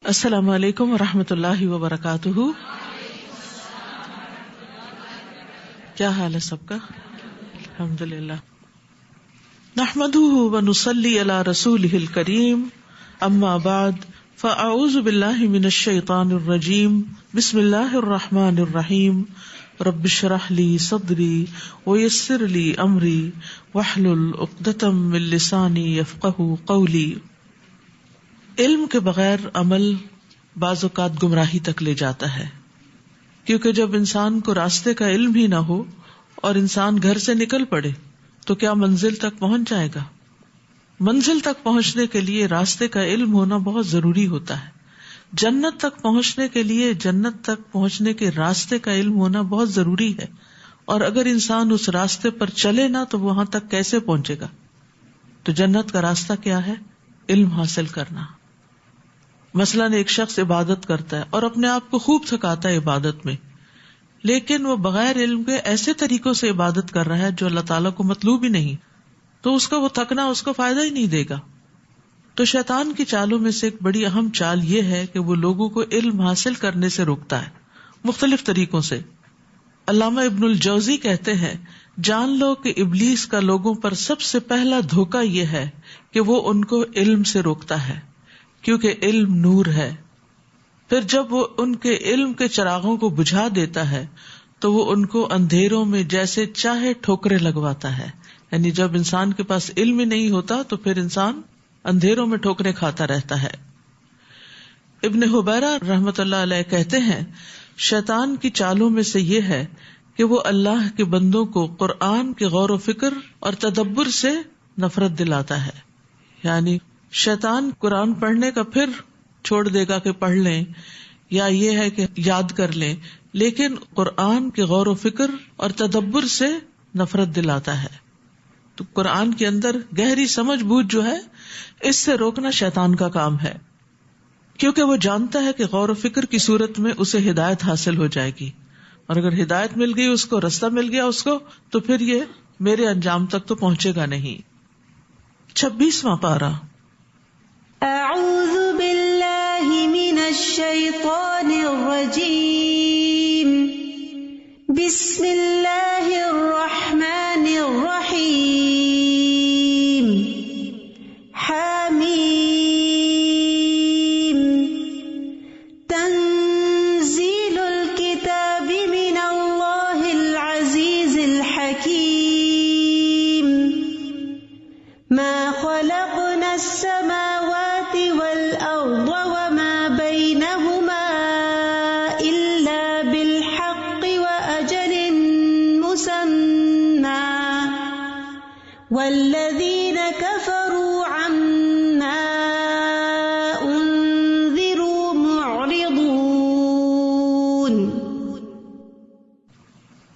السلام علیکم ورحمۃ اللہ وبرکاتہ. کیا حال ہے سب کا؟ الحمدللہ. نحمده ونصلی علی رسولہ الکریم. اما بعد فاعوذ باللہ من الشیطان الرجیم. بسم اللہ الرحمن الرحیم. رب اشرح لی صدری ویسر لی امری واحلل عقدۃ من لسانی یفقہوا قولی. علم کے بغیر عمل بعض اوقات گمراہی تک لے جاتا ہے، کیونکہ جب انسان کو راستے کا علم ہی نہ ہو اور انسان گھر سے نکل پڑے تو کیا منزل تک پہنچ جائے گا؟ منزل تک پہنچنے کے لیے راستے کا علم ہونا بہت ضروری ہوتا ہے. جنت تک پہنچنے کے لیے جنت تک پہنچنے کے راستے کا علم ہونا بہت ضروری ہے، اور اگر انسان اس راستے پر چلے نہ تو وہاں تک کیسے پہنچے گا؟ تو جنت کا راستہ کیا ہے؟ علم حاصل کرنا. مثلاً ایک شخص عبادت کرتا ہے اور اپنے آپ کو خوب تھکاتا ہے عبادت میں، لیکن وہ بغیر علم کے ایسے طریقوں سے عبادت کر رہا ہے جو اللہ تعالیٰ کو مطلوب ہی نہیں، تو اس کا وہ تھکنا اس کو فائدہ ہی نہیں دے گا. تو شیطان کی چالوں میں سے ایک بڑی اہم چال یہ ہے کہ وہ لوگوں کو علم حاصل کرنے سے روکتا ہے مختلف طریقوں سے. علامہ ابن الجوزی کہتے ہیں، جان لو کہ ابلیس کا لوگوں پر سب سے پہلا دھوکہ یہ ہے کہ وہ ان کو علم سے روکتا ہے، کیونکہ علم نور ہے. پھر جب وہ ان کے علم کے چراغوں کو بجھا دیتا ہے تو وہ ان کو اندھیروں میں جیسے چاہے ٹھوکریں لگواتا ہے. یعنی جب انسان کے پاس علم ہی نہیں ہوتا تو پھر انسان اندھیروں میں ٹھوکریں کھاتا رہتا ہے. ابن حبیرہ رحمۃ اللہ علیہ کہتے ہیں، شیطان کی چالوں میں سے یہ ہے کہ وہ اللہ کے بندوں کو قرآن کے غور و فکر اور تدبر سے نفرت دلاتا ہے. یعنی شیطان قرآن پڑھنے کا پھر چھوڑ دے گا کہ پڑھ لیں، یا یہ ہے کہ یاد کر لیں، لیکن قرآن کے غور و فکر اور تدبر سے نفرت دلاتا ہے. تو قرآن کے اندر گہری سمجھ بوجھ جو ہے اس سے روکنا شیطان کا کام ہے، کیونکہ وہ جانتا ہے کہ غور و فکر کی صورت میں اسے ہدایت حاصل ہو جائے گی، اور اگر ہدایت مل گئی اس کو، رستہ مل گیا اس کو، تو پھر یہ میرے انجام تک تو پہنچے گا نہیں. 26واں پارہ. اعوذ باللہ من الشیطان الرجیم. بسم اللہ الرحمن الرحیم. حامیم. تنزیل الکتاب من اللہ العزیز الحکیم. ما خلقنا السماوات والأرض وما بينهما إلا بالحق وأجل مسمى والذين كفروا عما أنذروا معرضون.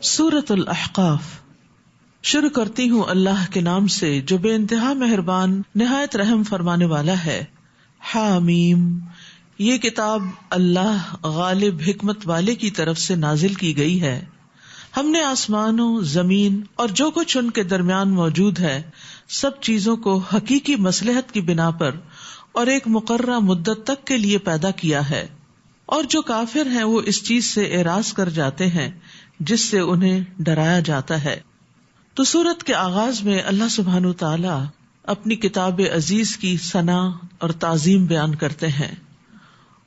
سورۃ الاحقاف. شروع کرتی ہوں اللہ کے نام سے جو بے انتہا مہربان نہایت رحم فرمانے والا ہے. حامیم. یہ کتاب اللہ غالب حکمت والے کی طرف سے نازل کی گئی ہے. ہم نے آسمانوں، زمین اور جو کچھ ان کے درمیان موجود ہے سب چیزوں کو حقیقی مصلحت کی بنا پر اور ایک مقررہ مدت تک کے لیے پیدا کیا ہے. اور جو کافر ہیں وہ اس چیز سے اعراض کر جاتے ہیں جس سے انہیں ڈرایا جاتا ہے. تو سورت کے آغاز میں اللہ سبحانہ وتعالی اپنی کتاب عزیز کی ثنا اور تعظیم بیان کرتے ہیں،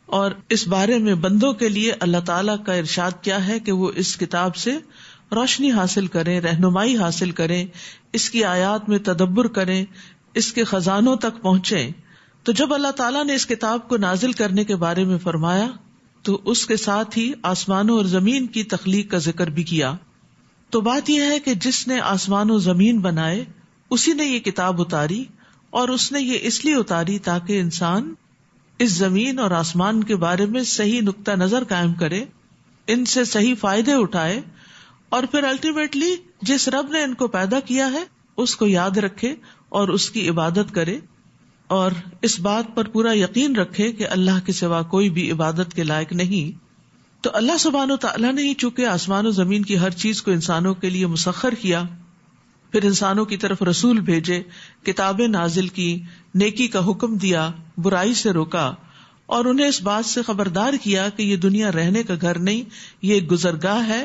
اور اس بارے میں بندوں کے لیے اللہ تعالیٰ کا ارشاد کیا ہے کہ وہ اس کتاب سے روشنی حاصل کریں، رہنمائی حاصل کریں، اس کی آیات میں تدبر کریں، اس کے خزانوں تک پہنچیں. تو جب اللہ تعالیٰ نے اس کتاب کو نازل کرنے کے بارے میں فرمایا تو اس کے ساتھ ہی آسمانوں اور زمین کی تخلیق کا ذکر بھی کیا. تو بات یہ ہے کہ جس نے آسمان و زمین بنائے اسی نے یہ کتاب اتاری، اور اس نے یہ اس لیے اتاری تاکہ انسان اس زمین اور آسمان کے بارے میں صحیح نقطہ نظر قائم کرے، ان سے صحیح فائدے اٹھائے، اور پھر الٹیمیٹلی جس رب نے ان کو پیدا کیا ہے اس کو یاد رکھے اور اس کی عبادت کرے، اور اس بات پر پورا یقین رکھے کہ اللہ کے سوا کوئی بھی عبادت کے لائق نہیں. تو اللہ سبحانہ و تعالیٰ نے ہی چونکہ آسمان و زمین کی ہر چیز کو انسانوں کے لیے مسخر کیا، پھر انسانوں کی طرف رسول بھیجے، کتابیں نازل کی، نیکی کا حکم دیا، برائی سے روکا، اور انہیں اس بات سے خبردار کیا کہ یہ دنیا رہنے کا گھر نہیں، یہ ایک گزرگاہ ہے،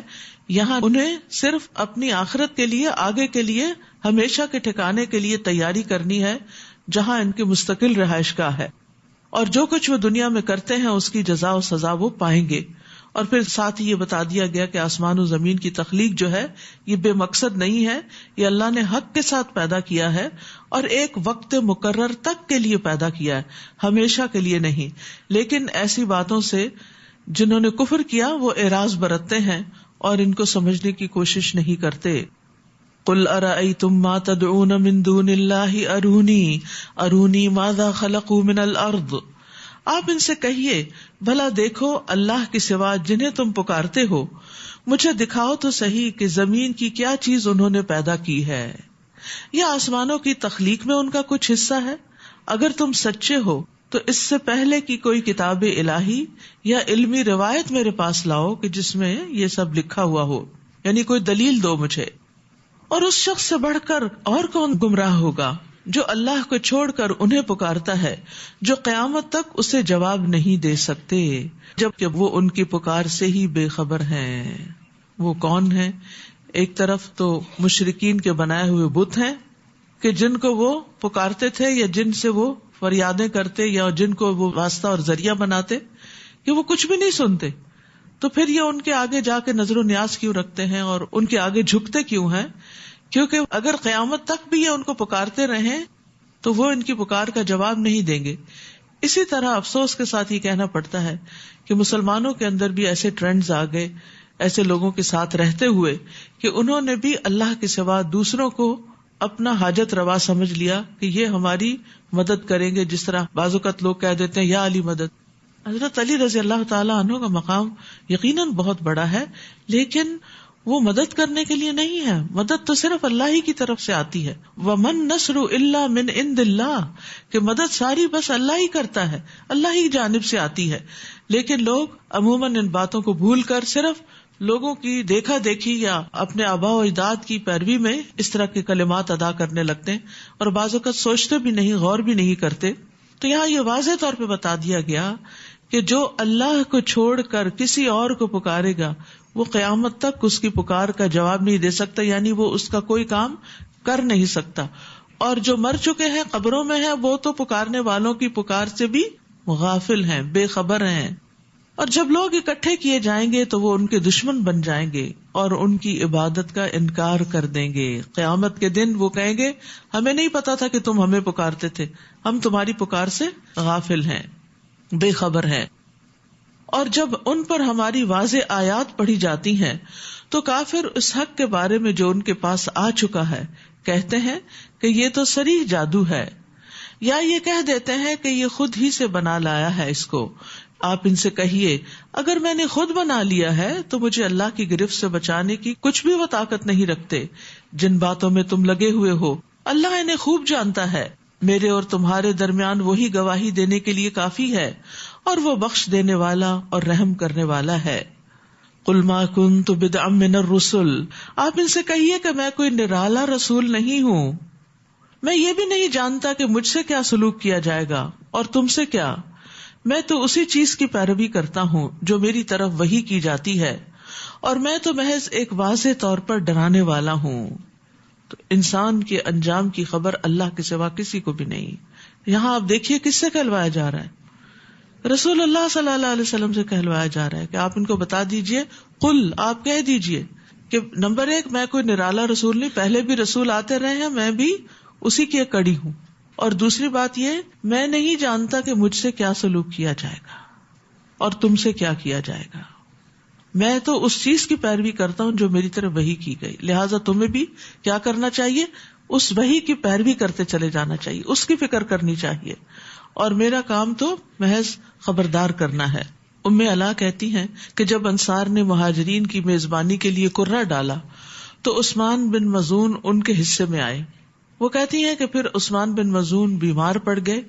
یہاں انہیں صرف اپنی آخرت کے لیے، آگے کے لیے، ہمیشہ کے ٹھکانے کے لیے تیاری کرنی ہے جہاں ان کی مستقل رہائش گاہ ہے، اور جو کچھ وہ دنیا میں کرتے ہیں اس کی جزا و سزا وہ پائیں گے۔ اور پھر ساتھ ہی یہ بتا دیا گیا کہ آسمان و زمین کی تخلیق جو ہے یہ بے مقصد نہیں ہے، یہ اللہ نے حق کے ساتھ پیدا کیا ہے اور ایک وقت مقرر تک کے لیے پیدا کیا ہے، ہمیشہ کے لیے نہیں۔ لیکن ایسی باتوں سے جنہوں نے کفر کیا وہ اعراض برتتے ہیں اور ان کو سمجھنے کی کوشش نہیں کرتے۔ قل ارأیتم ما تدعون من دون اللہ ارونی ماذا خلقوا من الارض، آپ ان سے کہیے بھلا دیکھو اللہ کے سوا جنہیں تم پکارتے ہو، مجھے دکھاؤ تو صحیح کہ زمین کی کیا چیز انہوں نے پیدا کی ہے، یا آسمانوں کی تخلیق میں ان کا کچھ حصہ ہے؟ اگر تم سچے ہو تو اس سے پہلے کی کوئی کتاب الہی یا علمی روایت میرے پاس لاؤ کہ جس میں یہ سب لکھا ہوا ہو، یعنی کوئی دلیل دو مجھے۔ اور اس شخص سے بڑھ کر اور کون گمراہ ہوگا جو اللہ کو چھوڑ کر انہیں پکارتا ہے جو قیامت تک اسے جواب نہیں دے سکتے، جبکہ وہ ان کی پکار سے ہی بے خبر ہیں۔ وہ کون ہیں؟ ایک طرف تو مشرکین کے بنائے ہوئے بت ہیں کہ جن کو وہ پکارتے تھے یا جن سے وہ فریادیں کرتے یا جن کو وہ واسطہ اور ذریعہ بناتے، کہ وہ کچھ بھی نہیں سنتے، تو پھر یہ ان کے آگے جا کے نظر و نیاز کیوں رکھتے ہیں اور ان کے آگے جھکتے کیوں ہیں؟ کیونکہ اگر قیامت تک بھی یہ ان کو پکارتے رہیں تو وہ ان کی پکار کا جواب نہیں دیں گے۔ اسی طرح افسوس کے ساتھ یہ کہنا پڑتا ہے کہ مسلمانوں کے اندر بھی ایسے ٹرینڈز آ گئے، ایسے لوگوں کے ساتھ رہتے ہوئے کہ انہوں نے بھی اللہ کے سوا دوسروں کو اپنا حاجت روا سمجھ لیا کہ یہ ہماری مدد کریں گے، جس طرح بعض اوقات لوگ کہہ دیتے ہیں یا علی مدد۔ حضرت علی رضی اللہ تعالیٰ عنہ کا مقام یقیناً بہت بڑا ہے، لیکن وہ مدد کرنے کے لیے نہیں ہے، مدد تو صرف اللہ ہی کی طرف سے آتی ہے۔ وَمَن نَّصْرُ إِلَّا مِنْ عِنْدِ اللَّهِ، کہ مدد ساری بس اللہ ہی کرتا ہے، اللہ ہی جانب سے آتی ہے۔ لیکن لوگ عموماً ان باتوں کو بھول کر صرف لوگوں کی دیکھا دیکھی یا اپنے آباء و اجداد کی پیروی میں اس طرح کے کلمات ادا کرنے لگتے ہیں، اور بعض اوقات سوچتے بھی نہیں، غور بھی نہیں کرتے۔ تو یہاں یہ واضح طور پہ بتا دیا گیا کہ جو اللہ کو چھوڑ کر کسی اور کو پکارے گا وہ قیامت تک اس کی پکار کا جواب نہیں دے سکتا، یعنی وہ اس کا کوئی کام کر نہیں سکتا۔ اور جو مر چکے ہیں، قبروں میں ہیں، وہ تو پکارنے والوں کی پکار سے بھی غافل ہیں، بے خبر ہیں۔ اور جب لوگ اکٹھے کیے جائیں گے تو وہ ان کے دشمن بن جائیں گے اور ان کی عبادت کا انکار کر دیں گے۔ قیامت کے دن وہ کہیں گے ہمیں نہیں پتا تھا کہ تم ہمیں پکارتے تھے، ہم تمہاری پکار سے غافل ہیں، بے خبر ہیں۔ اور جب ان پر ہماری واضح آیات پڑھی جاتی ہیں تو کافر اس حق کے بارے میں جو ان کے پاس آ چکا ہے کہتے ہیں کہ یہ تو صریح جادو ہے، یا یہ کہہ دیتے ہیں کہ یہ خود ہی سے بنا لایا ہے اس کو۔ آپ ان سے کہیے اگر میں نے خود بنا لیا ہے تو مجھے اللہ کی گرفت سے بچانے کی کچھ بھی وہ طاقت نہیں رکھتے۔ جن باتوں میں تم لگے ہوئے ہو اللہ انہیں خوب جانتا ہے، میرے اور تمہارے درمیان وہی گواہی دینے کے لیے کافی ہے، اور وہ بخش دینے والا اور رحم کرنے والا ہے۔ قل ما كنت بدعا من الرسل، آپ ان سے کہیے کہ میں کوئی نرالا رسول نہیں ہوں، میں یہ بھی نہیں جانتا کہ مجھ سے کیا سلوک کیا جائے گا اور تم سے کیا، میں تو اسی چیز کی پیروی کرتا ہوں جو میری طرف وحی کی جاتی ہے، اور میں تو محض ایک واضح طور پر ڈرانے والا ہوں۔ تو انسان کے انجام کی خبر اللہ کے سوا کسی کو بھی نہیں۔ یہاں آپ دیکھیے کس سے کہلوایا جا رہا ہے، رسول اللہ صلی اللہ علیہ وسلم سے کہلوایا جا رہا ہے کہ آپ ان کو بتا دیجئے، قل آپ کہہ دیجئے کہ نمبر ایک میں کوئی نرالا رسول نہیں، پہلے بھی رسول آتے رہے ہیں، میں بھی اسی کی ایک کڑی ہوں، اور دوسری بات یہ میں نہیں جانتا کہ مجھ سے کیا سلوک کیا جائے گا اور تم سے کیا کیا جائے گا، میں تو اس چیز کی پیروی کرتا ہوں جو میری طرف وحی کی گئی، لہٰذا تمہیں بھی کیا کرنا چاہیے، اس وحی کی پیروی کرتے چلے جانا چاہیے، اس کی فکر کرنی چاہیے، اور میرا کام تو محض خبردار کرنا ہے۔ ام علا کہتی ہیں کہ جب انصار نے مہاجرین کی میزبانی کے لیے کرہ ڈالا تو عثمان بن مظعون ان کے حصے میں آئے۔ وہ کہتی ہیں کہ پھر عثمان بن مظعون بیمار پڑ گئے،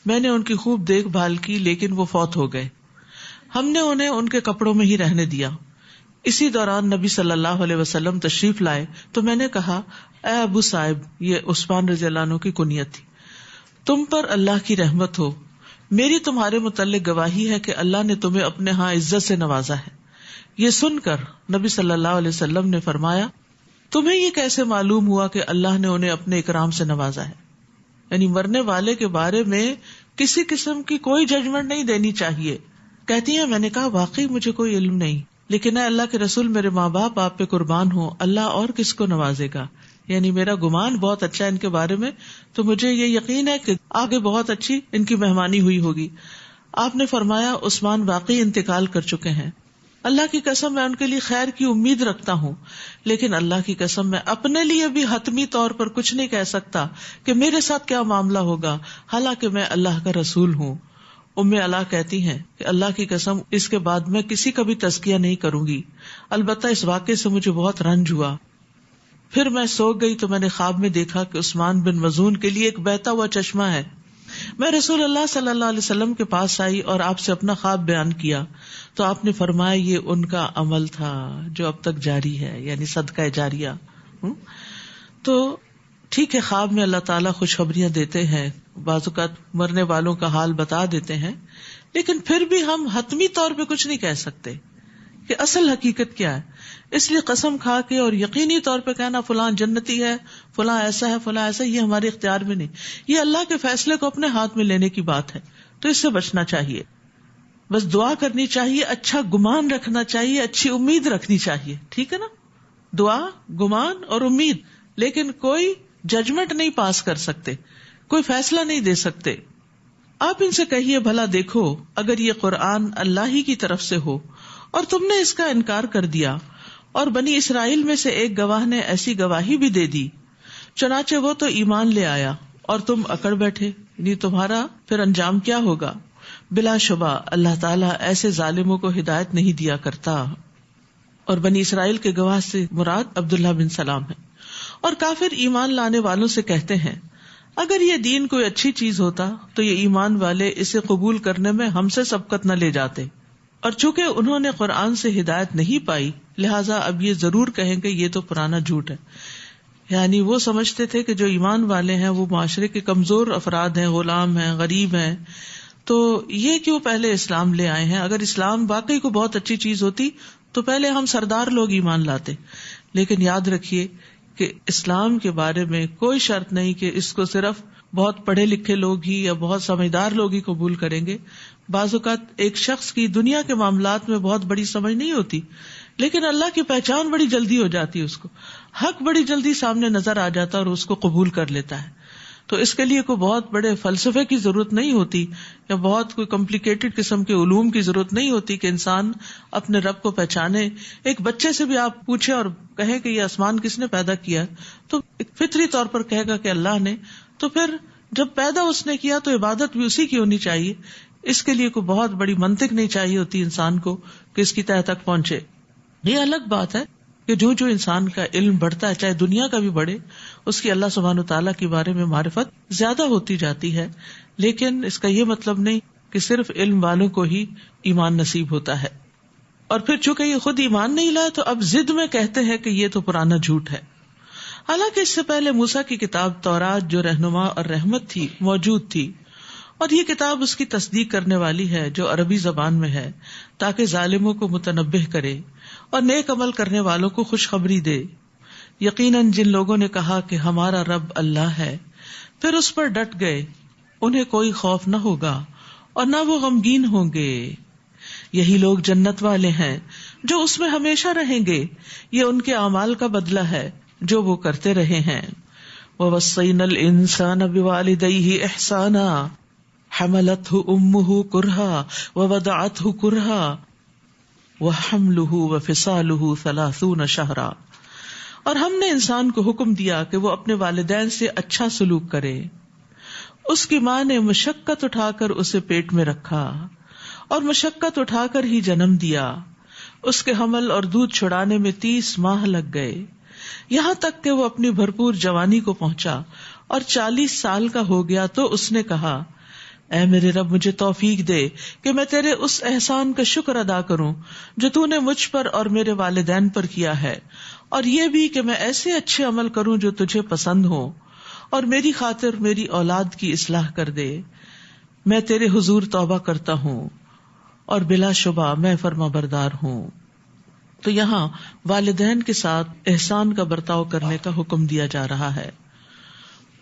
میں نے ان کی خوب دیکھ بھال کی لیکن وہ فوت ہو گئے، ہم نے انہیں ان کے کپڑوں میں ہی رہنے دیا۔ اسی دوران نبی صلی اللہ علیہ وسلم تشریف لائے تو میں نے کہا اے ابو صاحب، یہ عثمان رضی اللہ عنہ کی کنیت تھی، تم پر اللہ کی رحمت ہو، میری تمہارے متعلق گواہی ہے کہ اللہ نے تمہیں اپنے ہاں عزت سے نوازا ہے۔ یہ سن کر نبی صلی اللہ علیہ وسلم نے فرمایا، تمہیں یہ کیسے معلوم ہوا کہ اللہ نے انہیں اپنے اکرام سے نوازا ہے؟ یعنی مرنے والے کے بارے میں کسی قسم کی کوئی ججمنٹ نہیں دینی چاہیے۔ کہتی ہیں میں نے کہا واقعی مجھے کوئی علم نہیں، لیکن اے اللہ کے رسول میرے ماں باپ آپ پہ قربان ہوں، اللہ اور کس کو نوازے گا؟ یعنی میرا گمان بہت اچھا ہے ان کے بارے میں، تو مجھے یہ یقین ہے کہ آگے بہت اچھی ان کی مہمانی ہوئی ہوگی۔ آپ نے فرمایا عثمان واقعی انتقال کر چکے ہیں، اللہ کی قسم میں ان کے لیے خیر کی امید رکھتا ہوں، لیکن اللہ کی قسم میں اپنے لیے بھی حتمی طور پر کچھ نہیں کہہ سکتا کہ میرے ساتھ کیا معاملہ ہوگا، حالانکہ میں اللہ کا رسول ہوں۔ ام علا کہتی ہیں کہ اللہ کی قسم اس کے بعد میں کسی کا بھی تزکیہ نہیں کروں گی، البتہ اس واقعے سے مجھے بہت رنج ہوا۔ پھر میں سو گئی تو میں نے خواب میں دیکھا کہ عثمان بن مظعون کے لیے ایک بہتا ہوا چشمہ ہے۔ میں رسول اللہ صلی اللہ علیہ وسلم کے پاس آئی اور آپ سے اپنا خواب بیان کیا تو آپ نے فرمایا یہ ان کا عمل تھا جو اب تک جاری ہے، یعنی صدقہ جاریہ۔ تو ٹھیک ہے، خواب میں اللہ تعالیٰ خوشخبریاں دیتے ہیں، بعض اوقات مرنے والوں کا حال بتا دیتے ہیں، لیکن پھر بھی ہم حتمی طور پہ کچھ نہیں کہہ سکتے کہ اصل حقیقت کیا ہے۔ اس لیے قسم کھا کے اور یقینی طور پہ کہنا فلاں جنتی ہے، فلاں ایسا ہے، فلاں ایسا، یہ ہمارے اختیار میں نہیں، یہ اللہ کے فیصلے کو اپنے ہاتھ میں لینے کی بات ہے، تو اس سے بچنا چاہیے۔ بس دعا کرنی چاہیے، اچھا گمان رکھنا چاہیے، اچھی امید رکھنی چاہیے، ٹھیک ہے نا؟ دعا، گمان اور امید، لیکن کوئی ججمنٹ نہیں پاس کر سکتے، کوئی فیصلہ نہیں دے سکتے۔ آپ ان سے کہیے بھلا دیکھو اگر یہ قرآن اللہ ہی کی طرف سے ہو اور تم نے اس کا انکار کر دیا اور بنی اسرائیل میں سے ایک گواہ نے ایسی گواہی بھی دے دی، چنانچہ وہ تو ایمان لے آیا اور تم اکڑ بیٹھے، یعنی تمہارا پھر انجام کیا ہوگا؟ بلا شبہ اللہ تعالیٰ ایسے ظالموں کو ہدایت نہیں دیا کرتا۔ اور بنی اسرائیل کے گواہ سے مراد عبداللہ بن سلام ہے۔ اور کافر ایمان لانے والوں سے کہتے ہیں اگر یہ دین کوئی اچھی چیز ہوتا تو یہ ایمان والے اسے قبول کرنے میں ہم سے سبقت نہ لے جاتے، اور چونکہ انہوں نے قرآن سے ہدایت نہیں پائی لہٰذا اب یہ ضرور کہیں کہ یہ تو پرانا جھوٹ ہے۔ یعنی وہ سمجھتے تھے کہ جو ایمان والے ہیں وہ معاشرے کے کمزور افراد ہیں، غلام ہیں، غریب ہیں، تو یہ کیوں پہلے اسلام لے آئے ہیں؟ اگر اسلام واقعی کو بہت اچھی چیز ہوتی تو پہلے ہم سردار لوگ ایمان لاتے۔ لیکن یاد رکھیے کہ اسلام کے بارے میں کوئی شرط نہیں کہ اس کو صرف بہت پڑھے لکھے لوگ ہی یا بہت سمجھدار لوگ ہی قبول کریں گے۔ بعض اوقات ایک شخص کی دنیا کے معاملات میں بہت بڑی سمجھ نہیں ہوتی، لیکن اللہ کی پہچان بڑی جلدی ہو جاتی ہے، اس کو حق بڑی جلدی سامنے نظر آ جاتا ہے اور اس کو قبول کر لیتا ہے۔ تو اس کے لیے کوئی بہت بڑے فلسفے کی ضرورت نہیں ہوتی یا بہت کوئی کمپلیکیٹڈ قسم کے علوم کی ضرورت نہیں ہوتی کہ انسان اپنے رب کو پہچانے۔ ایک بچے سے بھی آپ پوچھیں اور کہیں کہ یہ آسمان کس نے پیدا کیا تو ایک فطری طور پر کہے گا کہ اللہ نے، تو پھر جب پیدا اس نے کیا تو عبادت بھی اسی کی ہونی چاہیے۔ اس کے لیے کوئی بہت بڑی منطق نہیں چاہیے ہوتی انسان کو کہ اس کی تہہ تک پہنچے۔ یہ الگ بات ہے کہ جو انسان کا علم بڑھتا ہے، چاہے دنیا کا بھی بڑھے، اس کی اللہ سبحانہ وتعالیٰ کے بارے میں معرفت زیادہ ہوتی جاتی ہے، لیکن اس کا یہ مطلب نہیں کہ صرف علم والوں کو ہی ایمان نصیب ہوتا ہے۔ اور پھر چونکہ یہ خود ایمان نہیں لائے تو اب ضد میں کہتے ہیں کہ یہ تو پرانا جھوٹ ہے، حالانکہ اس سے پہلے موسیٰ کی کتاب تورات جو رہنما اور رحمت تھی موجود تھی، اور یہ کتاب اس کی تصدیق کرنے والی ہے جو عربی زبان میں ہے، تاکہ ظالموں کو متنبہ کرے اور نیک عمل کرنے والوں کو خوشخبری دے۔ یقیناً جن لوگوں نے کہا کہ ہمارا رب اللہ ہے پھر اس پر ڈٹ گئے، انہیں کوئی خوف نہ ہوگا اور نہ وہ غمگین ہوں گے، یہی لوگ جنت والے ہیں جو اس میں ہمیشہ رہیں گے، یہ ان کے اعمال کا بدلہ ہے جو وہ کرتے رہے ہیں۔ وَوَصَّيْنَا الْإِنسَانَ بِوَالِدَيْهِ إِحْسَانًا حَمَلَتْهُ أُمُّهُ كُرْهًا وَوَضَعَتْهُ كُرْهًا وَحَمْلُهُ وَفِصَالُهُ 30 شهرًا، اور ہم نے انسان کو حکم دیا کہ وہ اپنے والدین سے اچھا سلوک کرے۔ اس کی ماں نے مشقت اٹھا کر اسے پیٹ میں رکھا اور مشقت اٹھا کر ہی جنم دیا۔ اس کے حمل اور دودھ چھڑانے میں 30 ماہ لگ گئے، یہاں تک کہ وہ اپنی بھرپور جوانی کو پہنچا اور 40 سال کا ہو گیا تو اس نے کہا اے میرے رب مجھے توفیق دے کہ میں تیرے اس احسان کا شکر ادا کروں جو تو نے مجھ پر اور میرے والدین پر کیا ہے، اور یہ بھی کہ میں ایسے اچھے عمل کروں جو تجھے پسند ہو، اور میری خاطر میری اولاد کی اصلاح کر دے۔ میں تیرے حضور توبہ کرتا ہوں اور بلا شبہ میں فرما بردار ہوں. تو یہاں والدین کے ساتھ احسان کا برتاؤ کرنے کا حکم دیا جا رہا ہے،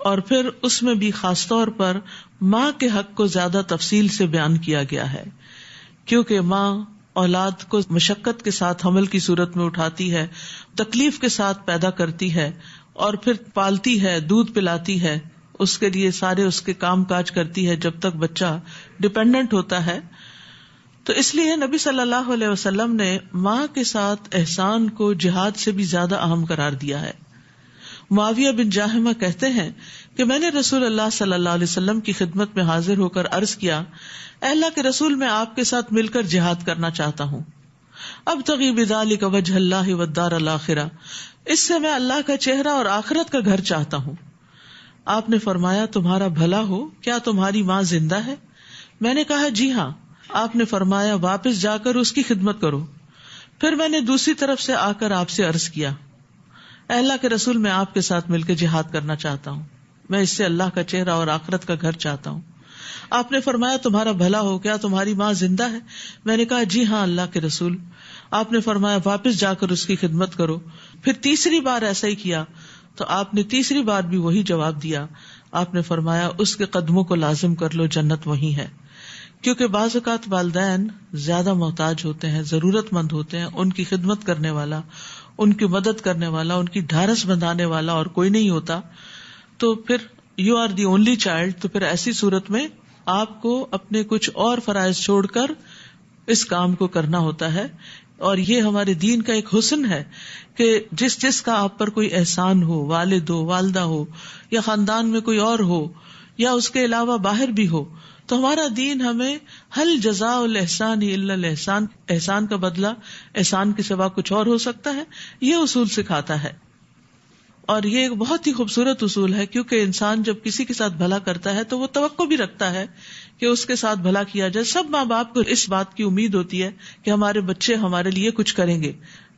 اور پھر اس میں بھی خاص طور پر ماں کے حق کو زیادہ تفصیل سے بیان کیا گیا ہے، کیونکہ ماں اولاد کو مشقت کے ساتھ حمل کی صورت میں اٹھاتی ہے، تکلیف کے ساتھ پیدا کرتی ہے اور پھر پالتی ہے، دودھ پلاتی ہے، اس کے لیے سارے اس کے کام کاج کرتی ہے جب تک بچہ ڈپینڈنٹ ہوتا ہے. تو اس لیے نبی صلی اللہ علیہ وسلم نے ماں کے ساتھ احسان کو جہاد سے بھی زیادہ اہم قرار دیا ہے. معاویہ بن جاہمہ کہتے ہیں کہ میں نے رسول اللہ صلی اللہ علیہ وسلم کی خدمت میں حاضر ہو کر عرض کیا، اے اللہ کے رسول، میں آپ کے ساتھ مل کر جہاد کرنا چاہتا ہوں. ابتغی بذلک وجہ اللہ والدار الآخرہ، اس سے میں اللہ کا چہرہ اور آخرت کا گھر چاہتا ہوں. آپ نے فرمایا، تمہارا بھلا ہو، کیا تمہاری ماں زندہ ہے؟ میں نے کہا جی ہاں. آپ نے فرمایا، واپس جا کر اس کی خدمت کرو. پھر میں نے دوسری طرف سے آ کر آپ سے عرض کیا، اے اللہ کے رسول، میں آپ کے ساتھ مل کے جہاد کرنا چاہتا ہوں، میں اس سے اللہ کا چہرہ اور آخرت کا گھر چاہتا ہوں. آپ نے فرمایا، تمہارا بھلا ہو، کیا تمہاری ماں زندہ ہے؟ میں نے کہا جی ہاں اللہ کے رسول. آپ نے فرمایا، واپس جا کر اس کی خدمت کرو. پھر تیسری بار ایسا ہی کیا تو آپ نے تیسری بار بھی وہی جواب دیا. آپ نے فرمایا، اس کے قدموں کو لازم کر لو، جنت وہی ہے. کیونکہ بعض اوقات والدین زیادہ محتاج ہوتے ہیں، ضرورت مند ہوتے ہیں، ان کی خدمت کرنے والا، ان کی مدد کرنے والا، ان کی ڈھارس بندھانے والا اور کوئی نہیں ہوتا. تو پھر you are the only child, تو پھر ایسی صورت میں آپ کو اپنے کچھ اور فرائض چھوڑ کر اس کام کو کرنا ہوتا ہے. اور یہ ہمارے دین کا ایک حسن ہے کہ جس کا آپ پر کوئی احسان ہو، والد ہو، والدہ ہو، یا خاندان میں کوئی اور ہو، یا اس کے علاوہ باہر بھی ہو، تو ہمارا دین ہمیں حل جزاء الاحسان الا الاحسان، احسان کا بدلہ احسان کے سوا کچھ اور ہو سکتا ہے، یہ اصول سکھاتا ہے. اور یہ ایک بہت ہی خوبصورت اصول ہے، کیونکہ انسان جب کسی کے ساتھ بھلا کرتا ہے تو وہ توقع بھی رکھتا ہے کہ اس کے ساتھ بھلا کیا جائے. سب ماں باپ کو اس بات کی امید ہوتی ہے کہ ہمارے بچے ہمارے لیے کچھ کریں گے،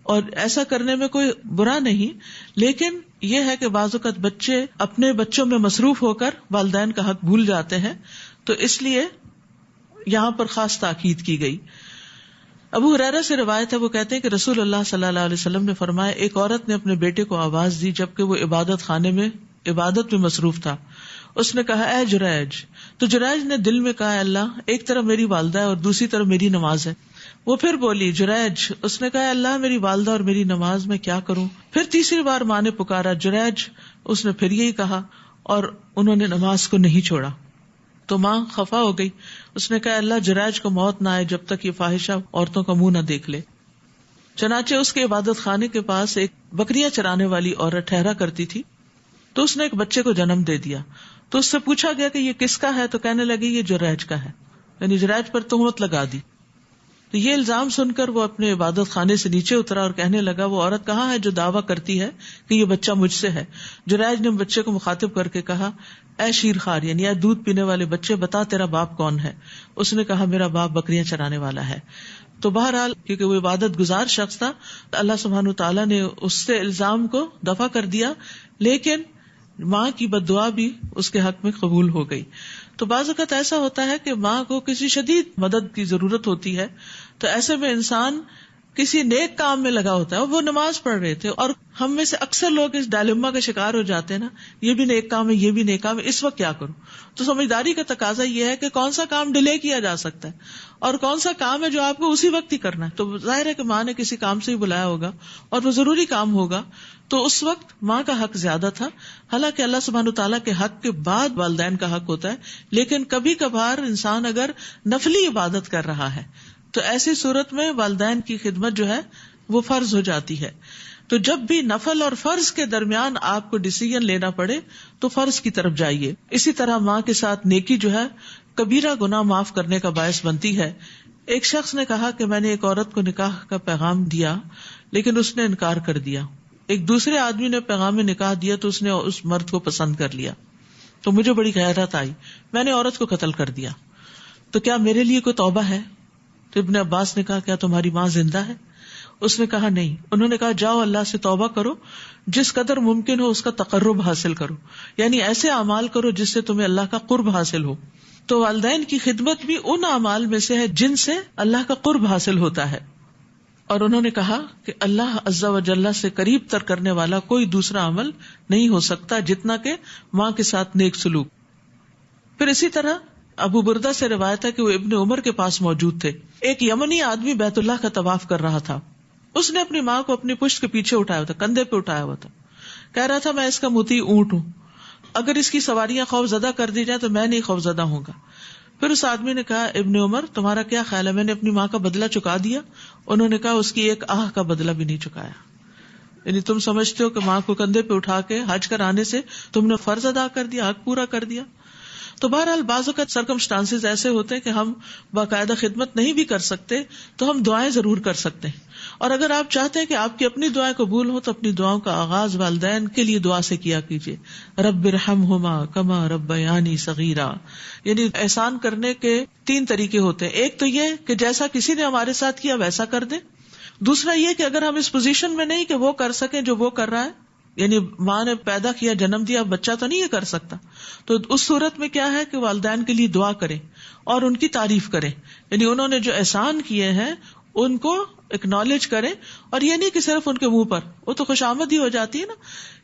اور ایسا کرنے میں کوئی برا نہیں. لیکن یہ ہے کہ بعض اوقات بچے اپنے بچوں میں مصروف ہو کر والدین کا حق بھول جاتے ہیں، تو اس لیے یہاں پر خاص تاکید کی گئی. ابو ہریرہ سے روایت ہے، وہ کہتے ہیں کہ رسول اللہ صلی اللہ علیہ وسلم نے فرمایا، ایک عورت نے اپنے بیٹے کو آواز دی جبکہ وہ عبادت خانے میں عبادت میں مصروف تھا. اس نے کہا، اے جریج. تو جریج نے دل میں کہا، اللہ، ایک طرف میری والدہ ہے اور دوسری طرف میری نماز ہے. وہ پھر بولی، جریج. اس نے کہا، اللہ، میری والدہ اور میری نماز میں کیا کروں؟ پھر تیسری بار ماں نے پکارا، جریج. اس نے پھر یہی کہا اور انہوں نے نماز کو نہیں چھوڑا. تو ماں خفا ہو گئی. اس نے کہا، اللہ، جریج کو موت نہ آئے جب تک یہ فاحشہ عورتوں کا منہ نہ دیکھ لے. چنانچہ اس کے عبادت خانے کے پاس ایک بکریاں چرانے والی عورت ٹھہرا کرتی تھی، تو اس نے ایک بچے کو جنم دے دیا. تو اس سے پوچھا گیا کہ یہ کس کا ہے؟ تو کہنے لگی یہ جریج کا ہے، یعنی جریج پر تہمت لگا دی. تو یہ الزام سن کر وہ اپنے عبادت خانے سے نیچے اترا اور کہنے لگا، وہ عورت کہاں ہے جو دعویٰ کرتی ہے کہ یہ بچہ مجھ سے ہے؟ جریج نے بچے کو مخاطب کر کے کہا، اے شیر خوار، یعنی اے دودھ پینے والے بچے، بتا تیرا باپ کون ہے؟ اس نے کہا، میرا باپ بکریاں چرانے والا ہے. تو بہرحال کیونکہ وہ عبادت گزار شخص تھا، اللہ سبحانہ تعالیٰ نے اس سے الزام کو دفع کر دیا، لیکن ماں کی بد دعا بھی اس کے حق میں قبول ہو گئی. تو بعض اوقات ایسا ہوتا ہے کہ ماں کو کسی شدید مدد کی ضرورت ہوتی ہے، تو ایسے میں انسان کسی نیک کام میں لگا ہوتا ہے. وہ نماز پڑھ رہے تھے، اور ہم میں سے اکثر لوگ اس ڈائلما کا شکار ہو جاتے ہیں نا، یہ بھی نیک کام ہے، یہ بھی نیک کام ہے، اس وقت کیا کروں؟ تو سمجھداری کا تقاضا یہ ہے کہ کون سا کام ڈیلے کیا جا سکتا ہے اور کون سا کام ہے جو آپ کو اسی وقت ہی کرنا ہے. تو ظاہر ہے کہ ماں نے کسی کام سے ہی بلایا ہوگا اور وہ ضروری کام ہوگا، تو اس وقت ماں کا حق زیادہ تھا. حالانکہ اللہ سبحانہ تعالیٰ کے حق کے بعد والدین کا حق ہوتا ہے، لیکن کبھی کبھار انسان اگر نفلی عبادت کر رہا ہے تو ایسی صورت میں والدین کی خدمت جو ہے وہ فرض ہو جاتی ہے. تو جب بھی نفل اور فرض کے درمیان آپ کو ڈیسیژن لینا پڑے تو فرض کی طرف جائیے. اسی طرح ماں کے ساتھ نیکی جو ہے کبیرہ گناہ معاف کرنے کا باعث بنتی ہے. ایک شخص نے کہا کہ میں نے ایک عورت کو نکاح کا پیغام دیا لیکن اس نے انکار کر دیا. ایک دوسرے آدمی نے پیغام نکاح دیا تو اس نے اس مرد کو پسند کر لیا. تو مجھے بڑی غیرت آئی، میں نے عورت کو قتل کر دیا. تو کیا میرے لیے کوئی توبہ ہے؟ تو ابن عباس نے کہا، کیا تمہاری ماں زندہ ہے؟ اس نے کہا نہیں. انہوں نے کہا، جاؤ اللہ سے توبہ کرو، جس قدر ممکن ہو اس کا تقرب حاصل کرو، یعنی ایسے اعمال کرو جس سے تمہیں اللہ کا قرب حاصل ہو. تو والدین کی خدمت بھی ان اعمال میں سے ہے جن سے اللہ کا قرب حاصل ہوتا ہے. اور انہوں نے کہا کہ اللہ عز و جل سے قریب تر کرنے والا کوئی دوسرا عمل نہیں ہو سکتا جتنا کہ ماں کے ساتھ نیک سلوک. پھر اسی طرح ابو بردہ سے روایت ہے کہ وہ ابن عمر کے پاس موجود تھے. ایک یمنی آدمی بیت اللہ کا طواف کر رہا تھا. اس نے اپنی ماں کو اپنی پشت کے پیچھے اٹھایا ہوا تھا, کندھے پہ اٹھایا ہوا تھا. کہہ رہا تھا میں اس کا مطیع اونٹ ہوں, اگر اس کی سواریاں خوف زدہ کر دی جائیں تو میں نہیں خوف زدہ ہوں گا. پھر اس آدمی نے کہا ابن عمر تمہارا کیا خیال ہے, میں نے اپنی ماں کا بدلہ چکا دیا؟ انہوں نے کہا اس کی ایک آہ کا بدلہ بھی نہیں چکایا. یعنی تم سمجھتے ہو کہ ماں کو کندھے پہ اٹھا کے حج کرانے سے تم نے فرض ادا کر دیا, حق پورا کر دیا. تو بہرحال بعض اوقات سرکمسٹانسز ایسے ہوتے ہیں کہ ہم باقاعدہ خدمت نہیں بھی کر سکتے تو ہم دعائیں ضرور کر سکتے ہیں. اور اگر آپ چاہتے ہیں کہ آپ کی اپنی دعائیں قبول ہوں تو اپنی دعاؤں کا آغاز والدین کے لیے دعا سے کیا کیجیے. رب ارحمہما کما ربیانی صغیرا. یعنی احسان کرنے کے 3 طریقے ہوتے ہیں. ایک تو یہ کہ جیسا کسی نے ہمارے ساتھ کیا ویسا کر دیں. دوسرا یہ کہ اگر ہم اس پوزیشن میں نہیں کہ وہ کر سکیں جو وہ کر رہا ہے, یعنی ماں نے پیدا کیا, جنم دیا, بچہ تو نہیں یہ کر سکتا, تو اس صورت میں کیا ہے کہ والدین کے لیے دعا کریں اور ان کی تعریف کریں. یعنی انہوں نے جو احسان کیے ہیں ان کو اکنالج کریں, اور یہ نہیں کہ صرف ان کے منہ پر, وہ تو خوشامد ہی ہو جاتی ہے نا.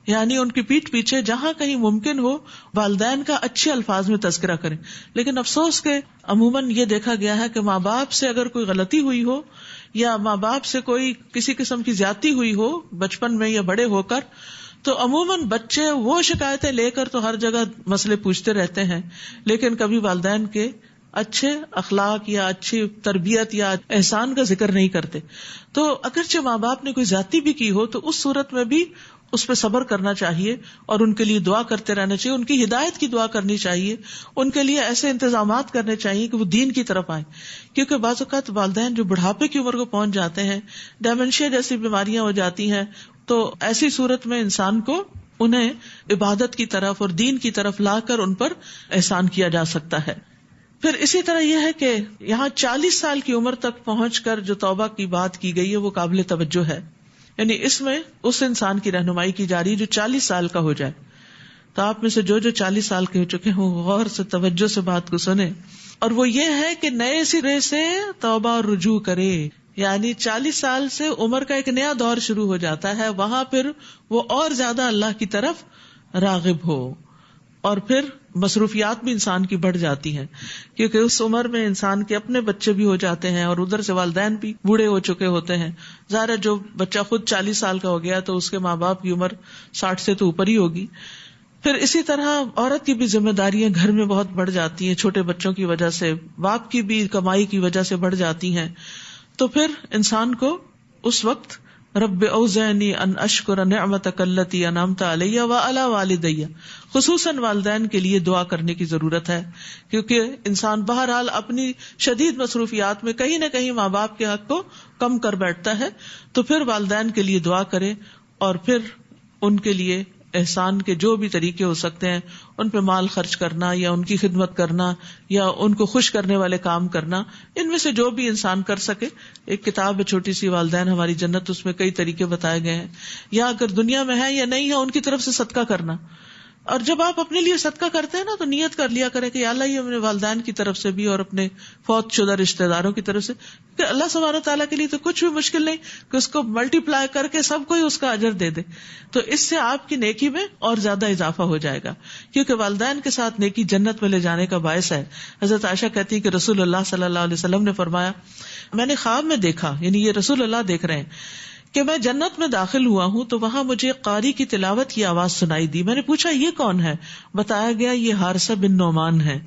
یعنی ان کی پیٹھ پیچھے جہاں کہیں ممکن ہو والدین کا اچھے الفاظ میں تذکرہ کریں. لیکن افسوس کہ عموماً یہ دیکھا گیا ہے کہ ماں باپ سے اگر کوئی غلطی ہوئی ہو یا ماں باپ سے کوئی کسی قسم کی زیادتی ہوئی ہو بچپن میں یا بڑے ہو کر, تو عموماً بچے وہ شکایتیں لے کر تو ہر جگہ مسئلے پوچھتے رہتے ہیں, لیکن کبھی والدین کے اچھے اخلاق یا اچھی تربیت یا احسان کا ذکر نہیں کرتے. تو اگرچہ ماں باپ نے کوئی زیادتی بھی کی ہو تو اس صورت میں بھی اس پہ صبر کرنا چاہیے اور ان کے لیے دعا کرتے رہنا چاہیے, ان کی ہدایت کی دعا کرنی چاہیے, ان کے لیے ایسے انتظامات کرنے چاہیے کہ وہ دین کی طرف آئیں. کیونکہ بعض اوقات والدین جو بڑھاپے کی عمر کو پہنچ جاتے ہیں, ڈیمنشیا جیسی بیماریاں ہو جاتی ہیں, تو ایسی صورت میں انسان کو انہیں عبادت کی طرف اور دین کی طرف لا کر ان پر احسان کیا جا سکتا ہے. پھر اسی طرح یہ ہے کہ یہاں 40 سال کی عمر تک پہنچ کر جو توبہ کی بات کی گئی ہے وہ قابل توجہ ہے. یعنی اس میں اس انسان کی رہنمائی کی جا رہی ہے جو 40 سال کا ہو جائے. تو آپ میں سے جو 40 سال کے ہو چکے ہوں غور سے توجہ سے بات کو سنیں, اور وہ یہ ہے کہ نئے سرے سے توبہ اور رجوع کرے. یعنی 40 سال سے عمر کا ایک نیا دور شروع ہو جاتا ہے, وہاں پھر وہ اور زیادہ اللہ کی طرف راغب ہو, اور پھر مصروفیات بھی انسان کی بڑھ جاتی ہیں, کیونکہ اس عمر میں انسان کے اپنے بچے بھی ہو جاتے ہیں اور ادھر سے والدین بھی بوڑھے ہو چکے ہوتے ہیں. ظاہر ہے جو بچہ خود 40 سال کا ہو گیا تو اس کے ماں باپ کی عمر 60 سے تو اوپر ہی ہوگی. پھر اسی طرح عورت کی بھی ذمہ داریاں گھر میں بہت بڑھ جاتی ہیں, چھوٹے بچوں کی وجہ سے, باپ کی بھی کمائی کی وجہ سے بڑھ جاتی ہیں. تو پھر انسان کو اس وقت رب اوزعنی ان اشکر نعمتک التی انعمت علی وعلی والدی, خصوصاً والدین کے لیے دعا کرنے کی ضرورت ہے, کیونکہ انسان بہرحال اپنی شدید مصروفیات میں کہیں نہ کہیں ماں باپ کے حق کو کم کر بیٹھتا ہے. تو پھر والدین کے لیے دعا کرے اور پھر ان کے لیے احسان کے جو بھی طریقے ہو سکتے ہیں, ان پہ مال خرچ کرنا یا ان کی خدمت کرنا یا ان کو خوش کرنے والے کام کرنا, ان میں سے جو بھی انسان کر سکے. ایک کتاب ہے چھوٹی سی والدین ہماری جنت, اس میں کئی طریقے بتائے گئے ہیں. یا اگر دنیا میں ہے یا نہیں ہے ان کی طرف سے صدقہ کرنا. اور جب آپ اپنے لیے صدقہ کرتے ہیں نا تو نیت کر لیا کرے کہ یا اللہ یہ اپنے والدین کی طرف سے بھی اور اپنے فوت شدہ رشتہ داروں کی طرف سے, کہ اللہ سبحانہ تعالیٰ کے لیے تو کچھ بھی مشکل نہیں کہ اس کو ملٹی پلائی کر کے سب کو ہی اس کا اجر دے دے. تو اس سے آپ کی نیکی میں اور زیادہ اضافہ ہو جائے گا, کیونکہ والدین کے ساتھ نیکی جنت میں لے جانے کا باعث ہے. حضرت عائشہ کہتی ہے کہ رسول اللہ صلی اللہ علیہ وسلم نے فرمایا, میں نے خواب میں دیکھا, یعنی یہ رسول اللہ دیکھ رہے ہیں, کہ میں جنت میں داخل ہوا ہوں تو وہاں مجھے قاری کی تلاوت کی آواز سنائی دی. میں نے پوچھا یہ کون ہے؟ بتایا گیا یہ حارثہ بن نعمان ہے.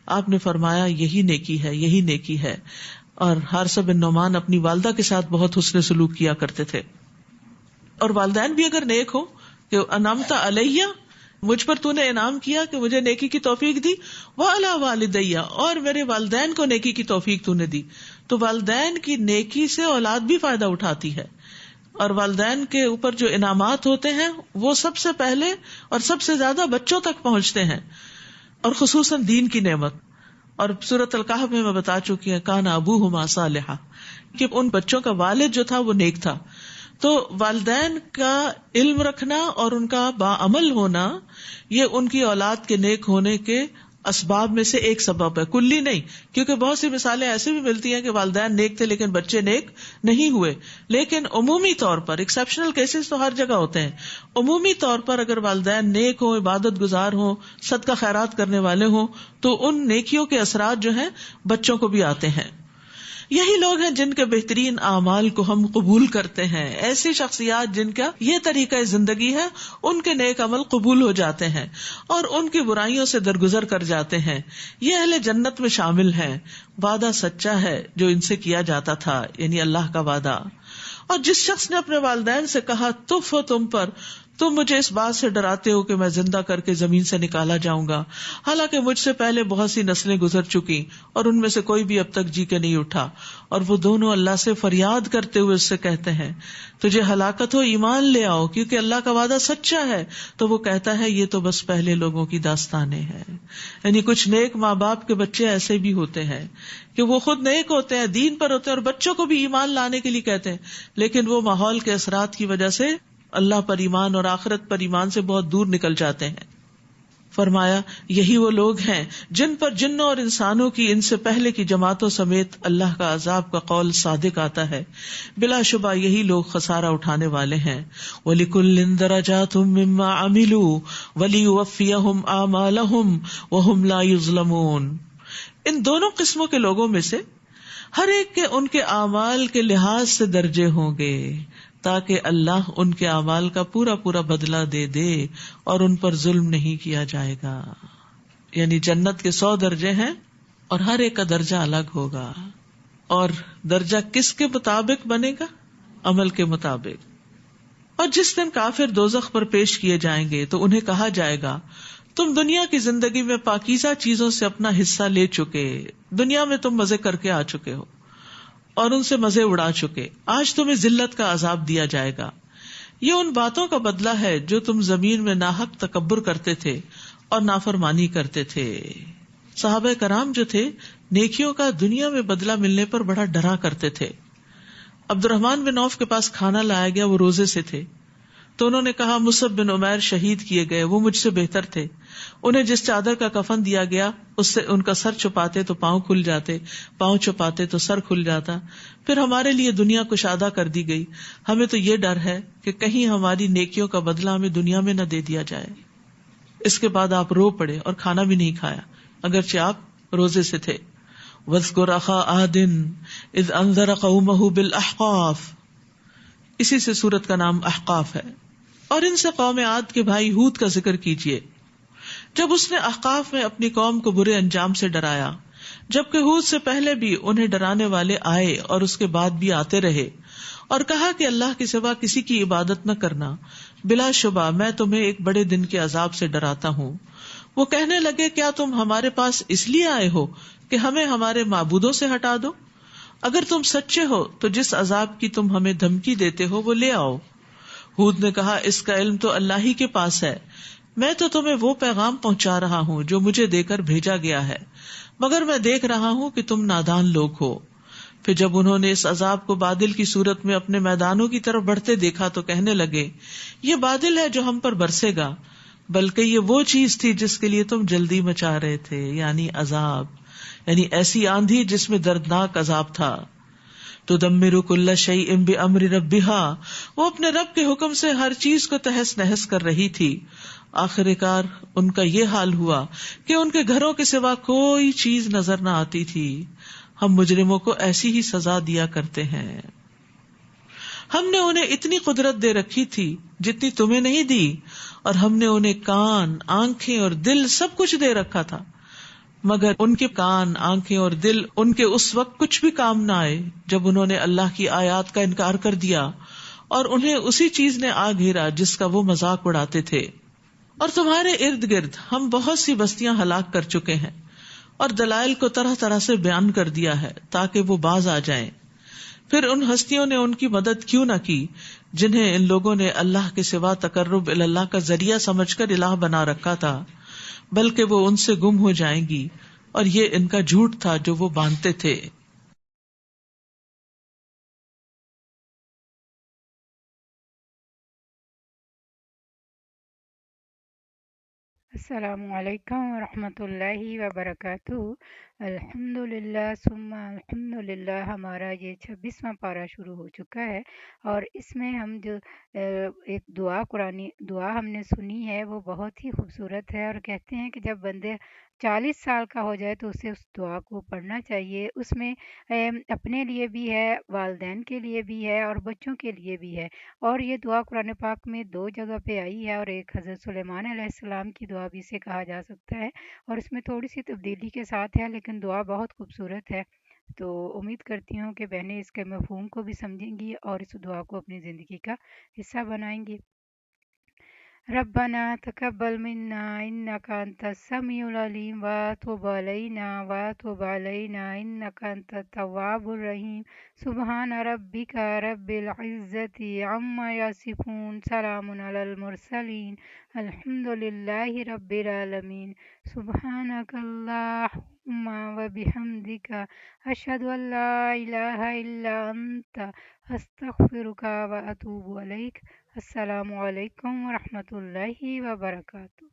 آپ نے فرمایا یہی نیکی ہے, یہی نیکی ہے. اور حارثہ بن نعمان اپنی والدہ کے ساتھ بہت حسن سلوک کیا کرتے تھے. اور والدین بھی اگر نیک ہو کہ انعمت علیہ, مجھ پر تو نے انعام کیا کہ مجھے نیکی کی توفیق دی, وعلی والدیہ, اور میرے والدین کو نیکی کی توفیق تو نے دی. تو والدین کی نیکی سے اولاد بھی فائدہ اٹھاتی ہے, اور والدین کے اوپر جو انعامات ہوتے ہیں وہ سب سے پہلے اور سب سے زیادہ بچوں تک پہنچتے ہیں, اور خصوصاً دین کی نعمت. اور سورۃ الکہف میں بتا چکی ہے کان ابوہما صالحا, کہ ان بچوں کا والد جو تھا وہ نیک تھا. تو والدین کا علم رکھنا اور ان کا باعمل ہونا یہ ان کی اولاد کے نیک ہونے کے اسباب میں سے ایک سبب ہے، کلی نہیں، کیونکہ بہت سی مثالیں ایسے بھی ملتی ہیں کہ والدین نیک تھے لیکن بچے نیک نہیں ہوئے. لیکن عمومی طور پر، ایکسیپشنل کیسز تو ہر جگہ ہوتے ہیں، عمومی طور پر اگر والدین نیک ہوں، عبادت گزار ہوں، صدقہ خیرات کرنے والے ہوں، تو ان نیکیوں کے اثرات جو ہیں بچوں کو بھی آتے ہیں. یہی لوگ ہیں جن کے بہترین اعمال کو ہم قبول کرتے ہیں. ایسی شخصیات جن کا یہ طریقہ زندگی ہے، ان کے نیک عمل قبول ہو جاتے ہیں اور ان کی برائیوں سے درگزر کر جاتے ہیں. یہ اہل جنت میں شامل ہیں. وعدہ سچا ہے جو ان سے کیا جاتا تھا، یعنی اللہ کا وعدہ. اور جس شخص نے اپنے والدین سے کہا تف ہو تم پر، تم مجھے اس بات سے ڈراتے ہو کہ میں زندہ کر کے زمین سے نکالا جاؤں گا، حالانکہ مجھ سے پہلے بہت سی نسلیں گزر چکی اور ان میں سے کوئی بھی اب تک جی کے نہیں اٹھا. اور وہ دونوں اللہ سے فریاد کرتے ہوئے اس سے کہتے ہیں تجھے ہلاکت ہو، ایمان لے آؤ کیونکہ اللہ کا وعدہ سچا ہے. تو وہ کہتا ہے یہ تو بس پہلے لوگوں کی داستانیں ہیں. یعنی کچھ نیک ماں باپ کے بچے ایسے بھی ہوتے ہیں کہ وہ خود نیک ہوتے ہیں، دین پر ہوتے ہیں، اور بچوں کو بھی ایمان لانے کے لیے کہتے ہیں، لیکن وہ ماحول کے اثرات کی وجہ سے اللہ پر ایمان اور آخرت پر ایمان سے بہت دور نکل جاتے ہیں. فرمایا یہی وہ لوگ ہیں جن پر جنوں اور انسانوں کی ان سے پہلے کی جماعتوں سمیت اللہ کا عذاب کا قول صادق آتا ہے. بلا شبہ یہی لوگ خسارہ اٹھانے والے ہیں. وَلِكُلٍّ دَرَجَاتٌ مِّمَّا عَمِلُوا وَلِيُوَفِّيَهُمْ أَعْمَالَهُمْ وَهُمْ لَا يُظْلَمُونَ. ان دونوں قسموں کے لوگوں میں سے ہر ایک کے ان کے اعمال کے لحاظ سے درجے ہوں گے، تاکہ اللہ ان کے اعمال کا پورا پورا بدلہ دے دے اور ان پر ظلم نہیں کیا جائے گا. یعنی جنت کے 100 درجے ہیں اور ہر ایک کا درجہ الگ ہوگا. اور درجہ کس کے مطابق بنے گا؟ عمل کے مطابق. اور جس دن کافر دوزخ پر پیش کیے جائیں گے تو انہیں کہا جائے گا تم دنیا کی زندگی میں پاکیزہ چیزوں سے اپنا حصہ لے چکے، دنیا میں تم مزے کر کے آ چکے ہو اور ان سے مزے اڑا چکے، آج تمہیں ذلت کا عذاب دیا جائے گا. یہ ان باتوں کا بدلہ ہے جو تم زمین میں ناحق تکبر کرتے تھے اور نافرمانی کرتے تھے. صحابہ کرام جو تھے نیکیوں کا دنیا میں بدلہ ملنے پر بڑا ڈرا کرتے تھے. عبد الرحمن بن عوف کے پاس کھانا لایا گیا، وہ روزے سے تھے، تو انہوں نے کہا مصعب بن عمیر شہید کیے گئے، وہ مجھ سے بہتر تھے، انہیں جس چادر کا کفن دیا گیا اس سے ان کا سر چھپاتے تو پاؤں کھل جاتے، پاؤں چھپاتے تو سر کھل جاتا. پھر ہمارے لیے دنیا کشادہ کر دی گئی، ہمیں تو یہ ڈر ہے کہ کہیں ہماری نیکیوں کا بدلہ ہمیں دنیا میں نہ دے دیا جائے. اس کے بعد آپ رو پڑے اور کھانا بھی نہیں کھایا اگرچہ آپ روزے سے تھے. وَاذْكُرْ أَخَا عَادٍ إِذْ أَنذَرَ قَوْمَهُ بِالْأَحْقَافِ، اسی سے سورت کا نام احقاف ہے. اور ان سے قوم عاد کے بھائی ہود کا ذکر کیجیے جب اس نے احقاف میں اپنی قوم کو برے انجام سے ڈرایا، جبکہ ہود سے پہلے بھی انہیں ڈرانے والے آئے اور اس کے بعد بھی آتے رہے، اور کہا کہ اللہ کے سوا کسی کی عبادت نہ کرنا، بلا شبہ میں تمہیں ایک بڑے دن کے عذاب سے ڈراتا ہوں. وہ کہنے لگے کیا تم ہمارے پاس اس لیے آئے ہو کہ ہمیں ہمارے معبودوں سے ہٹا دو؟ اگر تم سچے ہو تو جس عذاب کی تم ہمیں دھمکی دیتے ہو وہ لے آؤ. ہود نے کہا اس کا علم تو اللہ ہی کے پاس ہے، میں تو تمہیں وہ پیغام پہنچا رہا ہوں جو مجھے دے کر بھیجا گیا ہے، مگر میں دیکھ رہا ہوں کہ تم نادان لوگ ہو. پھر جب انہوں نے اس عذاب کو بادل کی صورت میں اپنے میدانوں کی طرف بڑھتے دیکھا تو کہنے لگے یہ بادل ہے جو ہم پر برسے گا، بلکہ یہ وہ چیز تھی جس کے لیے تم جلدی مچا رہے تھے، یعنی عذاب، یعنی ایسی آندھی جس میں دردناک عذاب تھا. تدمر کل شیء بامر ربها، وہ اپنے رب کے حکم سے ہر چیز کو تہس نہس کر رہی تھی. آخر کار ان کا یہ حال ہوا کہ ان کے گھروں کے سوا کوئی چیز نظر نہ آتی تھی. ہم مجرموں کو ایسی ہی سزا دیا کرتے ہیں. ہم نے انہیں اتنی قدرت دے رکھی تھی جتنی تمہیں نہیں دی، اور ہم نے انہیں کان، آنکھیں اور دل سب کچھ دے رکھا تھا، مگر ان کے کان، آنکھیں اور دل ان کے اس وقت کچھ بھی کام نہ آئے جب انہوں نے اللہ کی آیات کا انکار کر دیا، اور انہیں اسی چیز نے آ گھیرا جس کا وہ مذاق اڑاتے تھے. اور تمہارے ارد گرد ہم بہت سی بستیاں ہلاک کر چکے ہیں اور دلائل کو طرح طرح سے بیان کر دیا ہے تاکہ وہ باز آ جائیں. پھر ان ہستیوں نے ان کی مدد کیوں نہ کی جنہیں ان لوگوں نے اللہ کے سوا تقرب اللہ کا ذریعہ سمجھ کر الہ بنا رکھا تھا، بلکہ وہ ان سے گم ہو جائیں گی، اور یہ ان کا جھوٹ تھا جو وہ باندھتے تھے. السلام علیکم ورحمۃ اللہ وبرکاتہ۔ الحمد للہ ثم الحمد للہ، ہمارا یہ 26واں پارہ شروع ہو چکا ہے، اور اس میں ہم جو ایک قرآنی دعا ہم نے سنی ہے وہ بہت ہی خوبصورت ہے، اور کہتے ہیں کہ جب بندے 40 سال کا ہو جائے تو اسے اس دعا کو پڑھنا چاہیے۔ اس میں اپنے لیے بھی ہے، والدین کے لیے بھی ہے، اور بچوں کے لیے بھی ہے۔ اور یہ دعا قرآن پاک میں 2 جگہ پہ آئی ہے، اور ایک حضرت سلیمان علیہ السلام کی دعا بھی اسے کہا جا سکتا ہے، اور اس میں تھوڑی سی تبدیلی کے ساتھ ہے، لیکن دعا بہت خوبصورت ہے۔ تو امید کرتی ہوں کہ بہنیں اس کے مفہوم کو بھی سمجھیں گی اور اس دعا کو اپنی زندگی کا حصہ بنائیں گی۔ ربنا تقبل منا إنك أنت السميع العليم وتب علينا إنك أنت التواب الرحيم سبحان ربك رب العزة عما يصفون سلام على المرسلين الحمد لله رب العالمين سبحانك اللهم وبحمدك أشهد أن لا إله إلا أنت أستغفرك وأتوب إليك۔ السلام علیکم ورحمۃ اللہ وبرکاتہ۔